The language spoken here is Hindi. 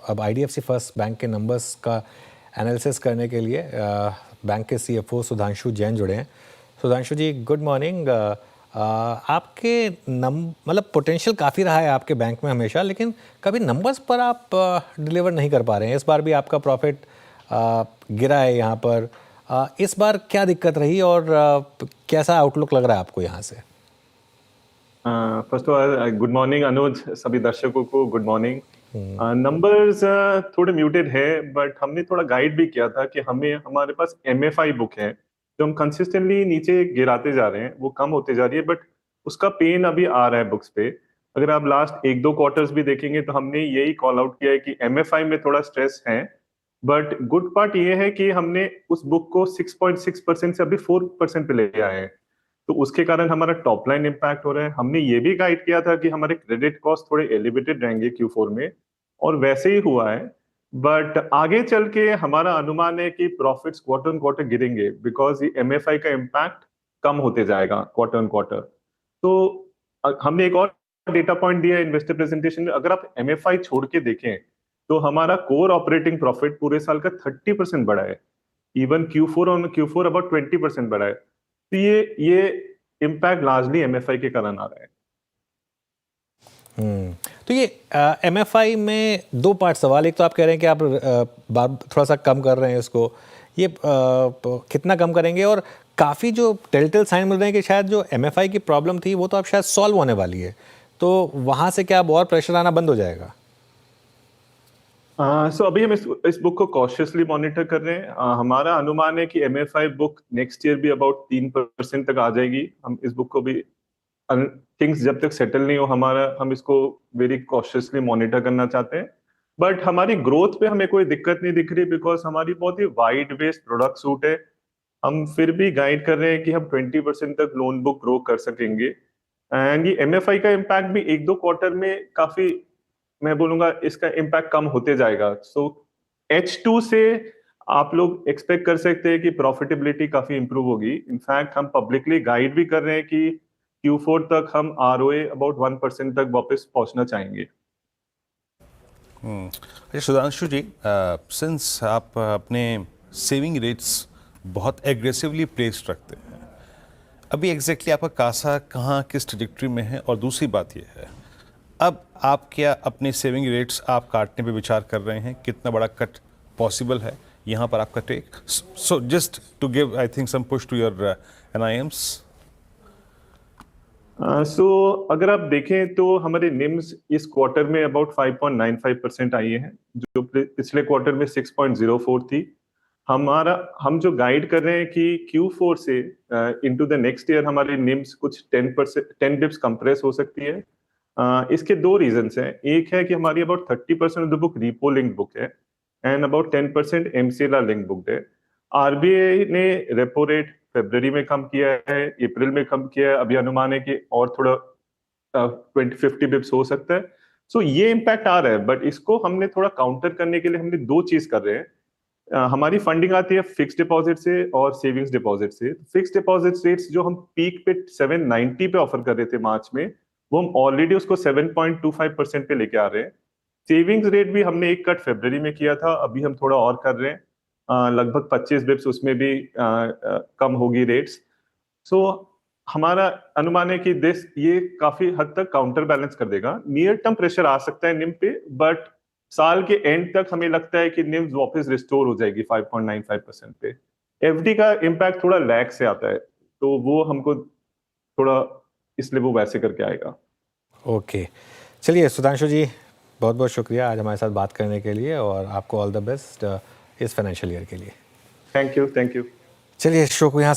अब आईडीएफसी फर्स्ट बैंक के नंबर्स का एनालिसिस करने के लिए बैंक के सीएफओ सुधांशु जैन जुड़े हैं। सुधांशु जी, गुड मॉर्निंग। आपके मतलब पोटेंशियल काफ़ी रहा है आपके बैंक में हमेशा, लेकिन कभी नंबर्स पर आप डिलीवर नहीं कर पा रहे हैं। इस बार भी आपका प्रॉफिट गिरा है यहाँ पर। इस बार क्या दिक्कत रही और कैसा आउटलुक लग रहा है आपको यहाँ से? First of all good morning Anuj, सभी दर्शकों को गुड मॉर्निंग। नंबर्स थोड़े म्यूटेड है, बट हमने थोड़ा गाइड भी किया था कि हमारे पास एमएफआई बुक है जो हम कंसिस्टेंटली नीचे गिराते जा रहे हैं, वो कम होते जा रही है, बट उसका पेन अभी आ रहा है बुक्स पे। अगर आप लास्ट 1-2 क्वार्टर्स भी देखेंगे तो हमने यही कॉल आउट किया है कि एमएफआई में थोड़ा स्ट्रेस है। बट गुड पार्ट ये है कि हमने उस बुक को 6.6% से अभी 4% पे ले आए हैं, तो उसके कारण हमारा टॉप लाइन इम्पैक्ट हो रहा है। हमने ये भी गाइड किया था कि हमारे क्रेडिट कॉस्ट थोड़े एलिवेटेड रहेंगे Q4 में, और वैसे ही हुआ है। बट आगे चल के हमारा अनुमान है कि प्रॉफिट्स क्वार्टर ऑन क्वार्टर गिरेंगे, बिकॉज ये एमएफआई का इम्पैक्ट कम होते जाएगा क्वार्टर ऑन क्वार्टर। तो हमने एक और डेटा पॉइंट दिया इन्वेस्टर प्रेजेंटेशन में। अगर आप एमएफआई छोड़ के देखें तो हमारा कोर ऑपरेटिंग प्रॉफिट पूरे साल का 30% बढ़ा है। Even Q4 on Q4 about 20% बढ़ा है। तो ये इम्पैक्ट लार्जली एमएफआई के कारण आ रहा है। तो ये एमएफआई में दो पार्ट सवाल। एक तो आप कह रहे हैं कि आप थोड़ा सा कम कर रहे हैं इसको, ये कितना कम करेंगे? और काफ़ी जो टेलटेल साइन मिल रहे हैं कि शायद जो एमएफआई की प्रॉब्लम थी वो तो अब शायद सॉल्व होने वाली है, तो वहाँ से क्या अब और प्रेशर आना बंद हो जाएगा? सो अभी हम इस बुक को कॉशियसली मॉनिटर कर रहे हैं। हमारा अनुमान है कि एमएफआई बुक नेक्स्ट ईयर भी अबाउट 3% तक आ जाएगी। हम इस बुक को भी थिंग्स जब तक सेटल नहीं हो हम इसको वेरी कॉशियसली मॉनिटर करना चाहते हैं। बट हमारी ग्रोथ पे हमें कोई दिक्कत नहीं दिख रही, बिकॉज हमारी बहुत ही वाइड बेस्ड प्रोडक्ट सूट है। हम फिर भी गाइड कर रहे हैं कि हम 20% तक लोन बुक ग्रो कर सकेंगे। एंड ये एमएफआई का इम्पैक्ट भी 1-2 क्वार्टर में काफी, मैं बोलूंगा इसका इम्पैक्ट कम होते जाएगा। सो H2 से आप लोग एक्सपेक्ट कर सकते हैं कि प्रॉफिटेबिलिटी काफी इंप्रूव होगी। इनफैक्ट हम पब्लिकली गाइड भी कर रहे हैं कि Q4 तक हम ROA अबाउट 1% तक वापस पहुंचना चाहेंगे। अच्छा सुधांशु जी, सिंस आप अपने सेविंग रेट्स बहुत एग्रेसिवली प्लेस्ड रखते हैं, अभी एग्जैक्टली आपका कासा कहाँ किस ट्रजेक्टरी में है? और दूसरी बात यह है, अब आप क्या अपने सेविंग रेट्स आप काटने पे विचार कर रहे हैं? कितना बड़ा कट पॉसिबल है यहाँ पर आपका take? So just to give I think some push to your NIMs। So अगर आप देखें तो हमारे निम्स इस क्वार्टर में अबाउट 5.95% आई है, जो पिछले क्वार्टर में 6.04 थी। हम जो गाइड कर रहे हैं कि Q4 से इनटू द नेक्स्ट ईयर हमारे निम्स कुछ 10 बिप्स कंप्रेस हो सकती है। इसके दो रीजंस हैं। एक है कि हमारी about 30% of the book repo linked book है, and about 10% MCLR linked book है। आरबीआई ने रेपो रेट फरवरी में कम किया है, अप्रैल में कम किया है। अभी अनुमान है कि और थोड़ा 20-50 बिप्स हो सकता है। सो ये इम्पैक्ट आ रहा है, बट इसको हमने थोड़ा काउंटर करने के लिए हमने दो चीज कर रहे हैं। हमारी फंडिंग आती है फिक्स डिपॉजिट से और सेविंग्स डिपॉजिट से। फिक्स डिपॉजिट रेट्स जो हम पीक पे 790 पे ऑफर कर रहे थे मार्च में, वो हम ऑलरेडी उसको 7.25% पे लेके आ रहे हैं। सेविंग्स रेट भी हमने एक कट फरवरी में किया था, अभी हम थोड़ा और कर रहे हैं। लगभग 25 बिप्स उसमें भी कम होगी रेट्स। सो हमारा अनुमान है कि ये काफी हद तक काउंटर बैलेंस कर देगा। नियर टर्म प्रेशर आ सकता है निम पे, बट साल के एंड तक हमें लगता है कि निम्स वापस रिस्टोर हो जाएगी 5.95% पे। एफडी का इम्पैक्ट थोड़ा लैग से आता है, तो वो हमको थोड़ा, इसलिए वो वैसे करके आएगा। ओके, चलिए सुधांशु जी, बहुत बहुत शुक्रिया आज हमारे साथ बात करने के लिए, और आपको ऑल द बेस्ट इस फाइनेंशियल ईयर के लिए। Thank you. चलिए शो को यहाँ